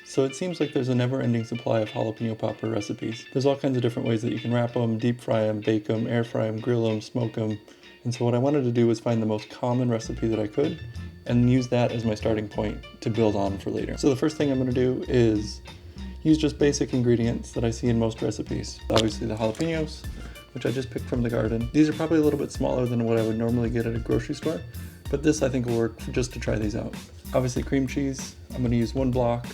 So it seems like there's a never-ending supply of jalapeno popper recipes. There's all kinds of different ways that you can wrap them, deep fry them, bake them, air fry them, grill them, smoke them. And so what I wanted to do was find the most common recipe that I could and use that as my starting point to build on for later. So the first thing I'm going to do is use just basic ingredients that I see in most recipes. Obviously the jalapenos, which I just picked from the garden. These are probably a little bit smaller than what I would normally get at a grocery store, but this I think will work just to try these out. Obviously cream cheese, I'm going to use 1 block.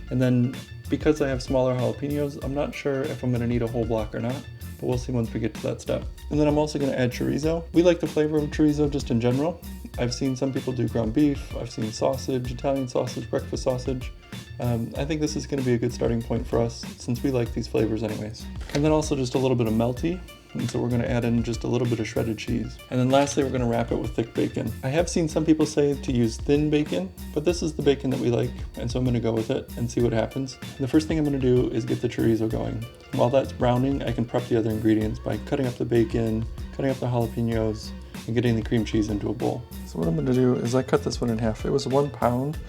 And then because I have smaller jalapenos, I'm not sure if I'm going to need a whole block or not, but we'll see once we get to that step. And then I'm also going to add chorizo. We like the flavor of chorizo just in general. I've seen some people do ground beef, I've seen sausage, Italian sausage, breakfast sausage. I think this is going to be a good starting point for us since we like these flavors anyways. And then also just a little bit of melty. And so we're going to add in just a little bit of shredded cheese. And then lastly, we're going to wrap it with thick bacon. I have seen some people say to use thin bacon, but this is the bacon that we like. And so I'm going to go with it and see what happens. And the first thing I'm going to do is get the chorizo going. While that's browning, I can prep the other ingredients by cutting up the bacon, cutting up the jalapenos, and getting the cream cheese into a bowl. So what I'm going to do is I cut this one in half. It was 1 pound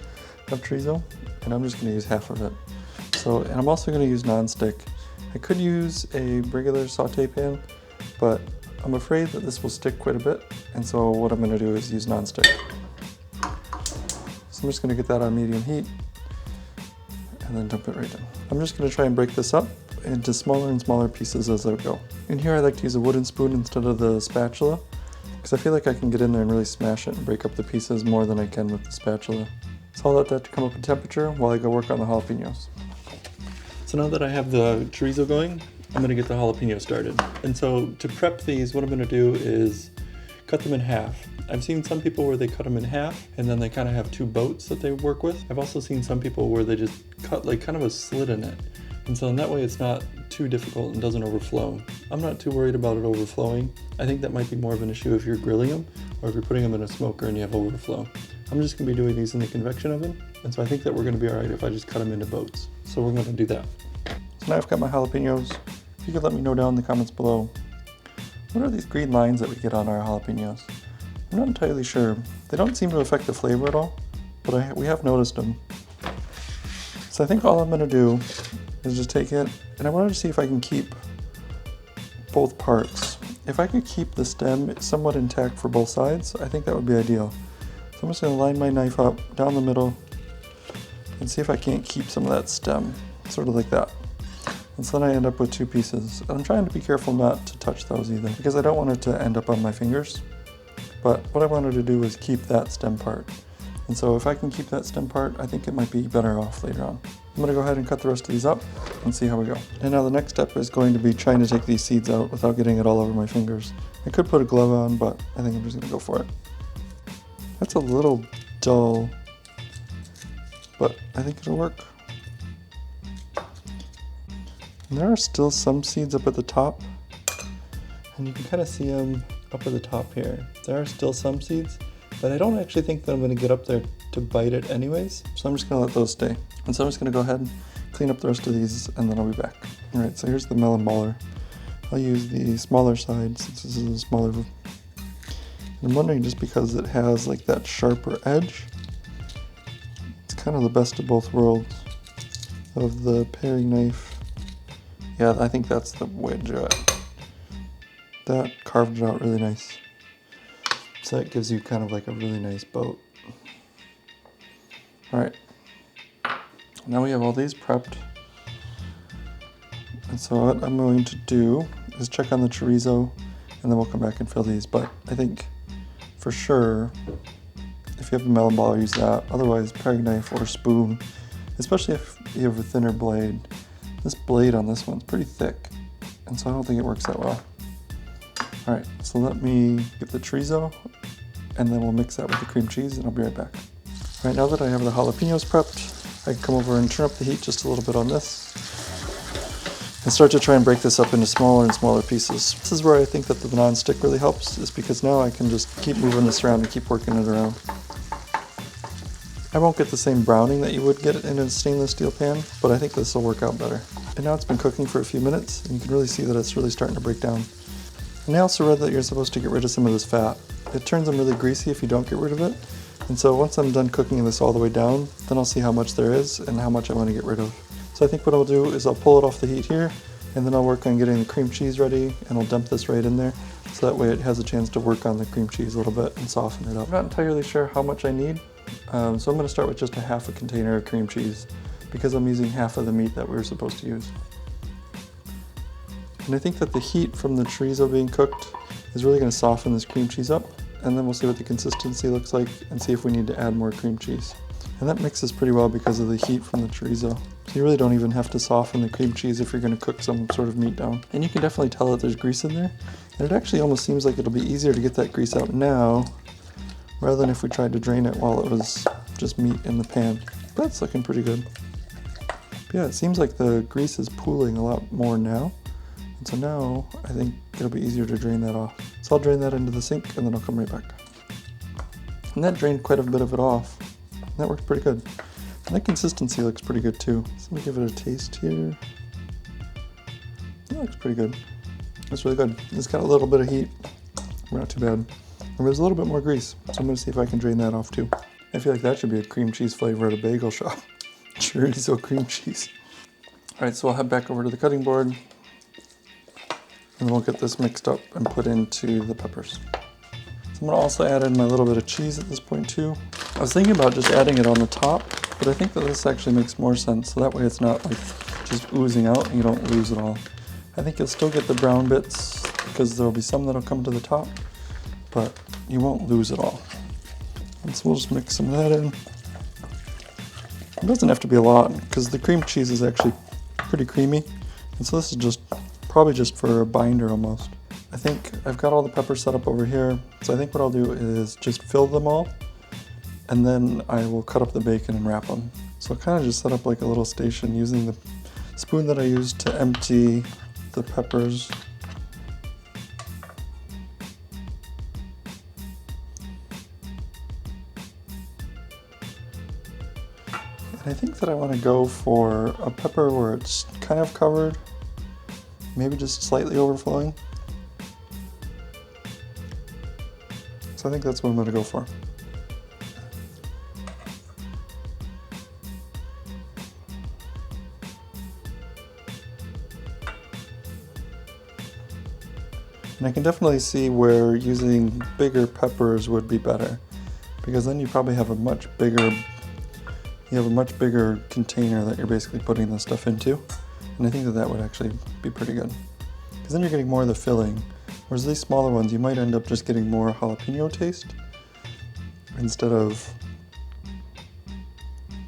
of chorizo, and I'm just going to use half of it. And I'm also going to use nonstick. I could use a regular saute pan, but I'm afraid that this will stick quite a bit, and so what I'm going to do is use nonstick. So I'm just going to get that on medium heat and then dump it right in. I'm just going to try and break this up into smaller and smaller pieces as I go. In here I like to use a wooden spoon instead of the spatula, because I feel like I can get in there and really smash it and break up the pieces more than I can with the spatula. So I'll let that come up in temperature while I go work on the jalapenos. So now that I have the chorizo going, I'm going to get the jalapeno started. And so to prep these, what I'm going to do is cut them in half. I've seen some people where they cut them in half and then they kind of have 2 boats that they work with. I've also seen some people where they just cut like kind of a slit in it. And so in that way it's not too difficult and doesn't overflow. I'm not too worried about it overflowing. I think that might be more of an issue if you're grilling them or if you're putting them in a smoker and you have overflow. I'm just going to be doing these in the convection oven. And so I think that we're going to be alright if I just cut them into boats. So we're going to do that. So now I've got my jalapenos. If you could let me know down in the comments below, what are these green lines that we get on our jalapenos? I'm not entirely sure. They don't seem to affect the flavor at all, but we have noticed them. So I think all I'm going to do is just take it, and I wanted to see if I can keep both parts. If I could keep the stem somewhat intact for both sides, I think that would be ideal. So I'm just going to line my knife up down the middle and see if I can't keep some of that stem, sort of like that. And so then I end up with 2 pieces. And I'm trying to be careful not to touch those either, because I don't want it to end up on my fingers. But what I wanted to do was keep that stem part. And so if I can keep that stem part, I think it might be better off later on. I'm going to go ahead and cut the rest of these up and see how we go. And now the next step is going to be trying to take these seeds out without getting it all over my fingers. I could put a glove on, but I think I'm just going to go for it. That's a little dull, but I think it'll work. And there are still some seeds up at the top, and you can kind of see them up at the top here. There are still some seeds, but I don't actually think that I'm going to get up there to bite it anyways, so I'm just going to let those stay. And so I'm just going to go ahead and clean up the rest of these, and then I'll be back. Alright, so here's the melon baller. I'll use the smaller side since this is a smaller. And I'm wondering, just because it has like that sharper edge, it's kind of the best of both worlds of the paring knife. Yeah, I think that's the way to do it. That carved it out really nice. So that gives you kind of like a really nice boat. Alright. Now we have all these prepped. And so what I'm going to do is check on the chorizo, and then we'll come back and fill these. But I think for sure, if you have a melon ball, use that. Otherwise, paring knife or spoon, especially if you have a thinner blade. This blade on this one's pretty thick, and so I don't think it works that well. Alright, so let me get the chorizo, and then we'll mix that with the cream cheese, and I'll be right back. Alright, now that I have the jalapenos prepped, I can come over and turn up the heat just a little bit on this, and start to try and break this up into smaller and smaller pieces. This is where I think that the non-stick really helps, is because now I can just keep moving this around and keep working it around. I won't get the same browning that you would get in a stainless steel pan, but I think this will work out better. And now it's been cooking for a few minutes, and you can really see that it's really starting to break down. And I also read that you're supposed to get rid of some of this fat. It turns them really greasy if you don't get rid of it, And so once I'm done cooking this all the way down, then I'll see how much there is and how much I want to get rid of. So I think what I'll do is I'll pull it off the heat here, and then I'll work on getting the cream cheese ready, and I'll dump this right in there, so that way it has a chance to work on the cream cheese a little bit and soften it up. I'm not entirely sure how much I need, so I'm going to start with just a half a container of cream cheese, because I'm using half of the meat that we were supposed to use. And I think that the heat from the chorizo being cooked is really going to soften this cream cheese up, and then we'll see what the consistency looks like and see if we need to add more cream cheese. And that mixes pretty well because of the heat from the chorizo. So you really don't even have to soften the cream cheese if you're going to cook some sort of meat down. And you can definitely tell that there's grease in there. And it actually almost seems like it'll be easier to get that grease out now rather than if we tried to drain it while it was just meat in the pan. But it's looking pretty good. But yeah, it seems like the grease is pooling a lot more now. And so now I think it'll be easier to drain that off. So I'll drain that into the sink and then I'll come right back. And that drained quite a bit of it off. That worked pretty good. And that consistency looks pretty good too. So let me give it a taste here. That looks pretty good. That's really good. It's got a little bit of heat. Not too bad. And there's a little bit more grease. So I'm going to see if I can drain that off too. I feel like that should be a cream cheese flavor at a bagel shop. Chorizo cream cheese. Alright, so I'll head back over to the cutting board. And then we'll get this mixed up and put into the peppers. So I'm going to also add in my little bit of cheese at this point too. I was thinking about just adding it on the top, but I think that this actually makes more sense, so that way it's not like just oozing out and you don't lose it all. I think you'll still get the brown bits because there'll be some that'll come to the top, but you won't lose it all. And so we'll just mix some of that in. It doesn't have to be a lot because the cream cheese is actually pretty creamy, and so this is just probably just for a binder almost. I think I've got all the peppers set up over here, so I think what I'll do is just fill them all, and then I will cut up the bacon and wrap them. So I'll kind of just set up like a little station using the spoon that I used to empty the peppers. And I think that I want to go for a pepper where it's kind of covered, maybe just slightly overflowing. So I think that's what I'm going to go for. And I can definitely see where using bigger peppers would be better, because then you probably have a much bigger container that you're basically putting this stuff into. And I think that that would actually be pretty good, because then you're getting more of the filling. Whereas these smaller ones, you might end up just getting more jalapeno taste instead of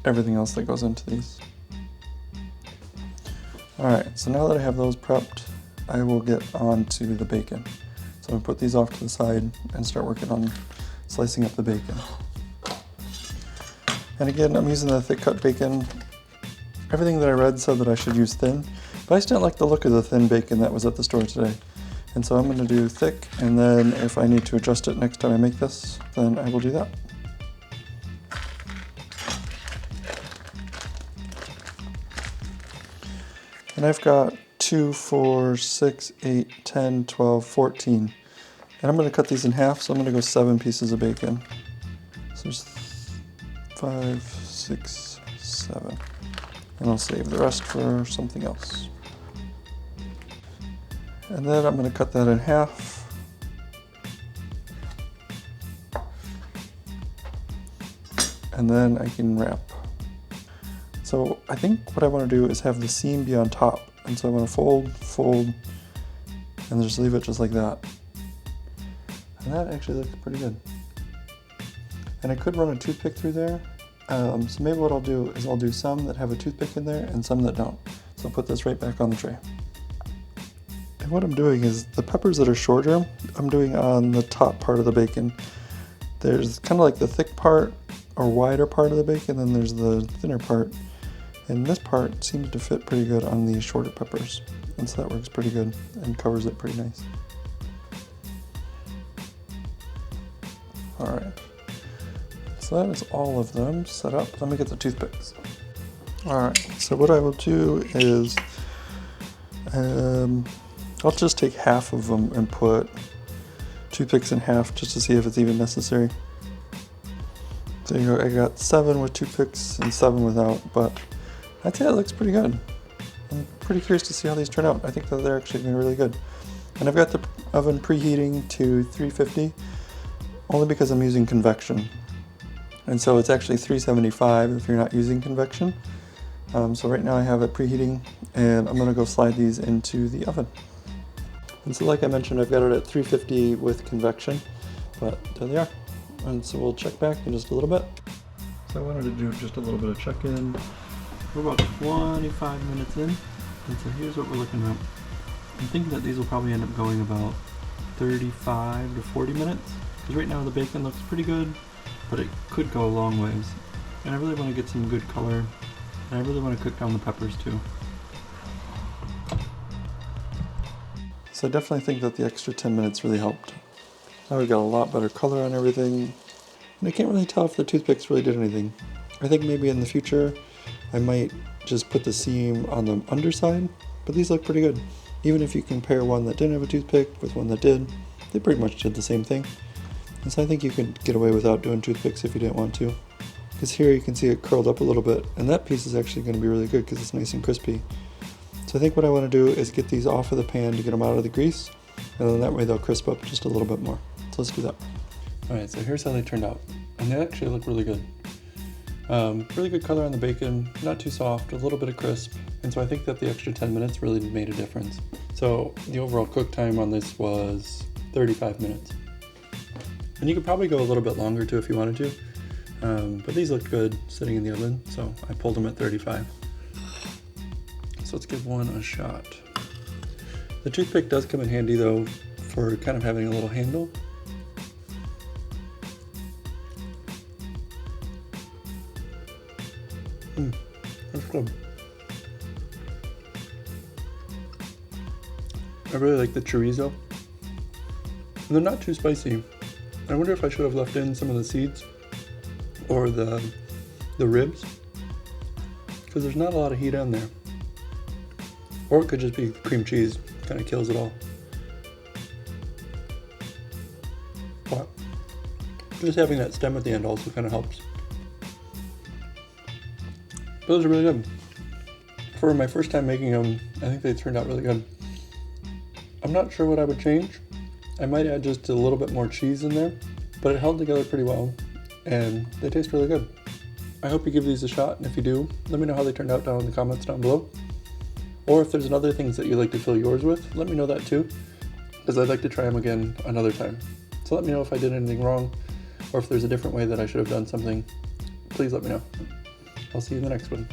everything else that goes into these. Alright, so now that I have those prepped, I will get on to the bacon. So I'm going to put these off to the side and start working on slicing up the bacon. And again, I'm using the thick cut bacon. Everything that I read said that I should use thin, but I just didn't like the look of the thin bacon that was at the store today. And so I'm going to do thick, and then if I need to adjust it next time I make this, then I will do that. And I've got 2, 4, 6, 8, 10, 12, 14. And I'm going to cut these in half, so I'm going to go 7 pieces of bacon. So there's 5, 6, 7. And I'll save the rest for something else. And then I'm going to cut that in half. And then I can wrap. So I think what I want to do is have the seam be on top. And so I'm going to fold, and just leave it just like that. And that actually looks pretty good. And I could run a toothpick through there. So maybe what I'll do is I'll do some that have a toothpick in there and some that don't. So I'll put this right back on the tray. And what I'm doing is the peppers that are shorter, I'm doing on the top part of the bacon. There's kind of like the thick part or wider part of the bacon, and then there's the thinner part. And this part seems to fit pretty good on these shorter peppers. And so that works pretty good and covers it pretty nice. All right. So that is all of them set up. Let me get the toothpicks. All right, so what I will do is I'll just take half of them and put toothpicks in half just to see if it's even necessary. So you know, I got 7 with toothpicks and 7 without, but I'd say it looks pretty good. I'm pretty curious to see how these turn out. I think that they're actually going to be really good. And I've got the oven preheating to 350, only because I'm using convection. And so it's actually 375 if you're not using convection. So right now I have it preheating, and I'm going to go slide these into the oven. And so like I mentioned, I've got it at 350 with convection, but there they are. And so we'll check back in just a little bit. So I wanted to do just a little bit of check-in. We're about 25 minutes in, and so here's what we're looking at. I'm thinking that these will probably end up going about 35 to 40 minutes, because right now the bacon looks pretty good, but it could go a long ways. And I really want to get some good color, and I really want to cook down the peppers too. So I definitely think that the extra 10 minutes really helped. Now we've got a lot better color on everything, and I can't really tell if the toothpicks really did anything. I think maybe in the future I might just put the seam on the underside, but these look pretty good. Even if you compare one that didn't have a toothpick with one that did, they pretty much did the same thing. And so I think you could get away without doing toothpicks if you didn't want to. Because here you can see it curled up a little bit, and that piece is actually going to be really good because it's nice and crispy. So I think what I want to do is get these off of the pan to get them out of the grease, and then that way they'll crisp up just a little bit more. So let's do that. Alright, so here's how they turned out. And they actually look really good. Really good color on the bacon, not too soft, a little bit of crisp, and so I think that the extra 10 minutes really made a difference. So the overall cook time on this was 35 minutes. And you could probably go a little bit longer too if you wanted to, but these looked good sitting in the oven, so I pulled them at 35. So let's give one a shot. The toothpick does come in handy though for kind of having a little handle. That's good. I really like the chorizo. And they're not too spicy. I wonder if I should have left in some of the seeds or the ribs, because there's not a lot of heat on there. Or it could just be cream cheese, kind of kills it all. But just having that stem at the end also kind of helps. Those are really good. For my first time making them, I think they turned out really good. I'm not sure what I would change. I might add just a little bit more cheese in there, but it held together pretty well, and they taste really good. I hope you give these a shot, and if you do, let me know how they turned out down in the comments down below. Or if there's other things that you'd like to fill yours with, let me know that too, because I'd like to try them again another time. So let me know if I did anything wrong, or if there's a different way that I should have done something. Please let me know. I'll see you in the next one.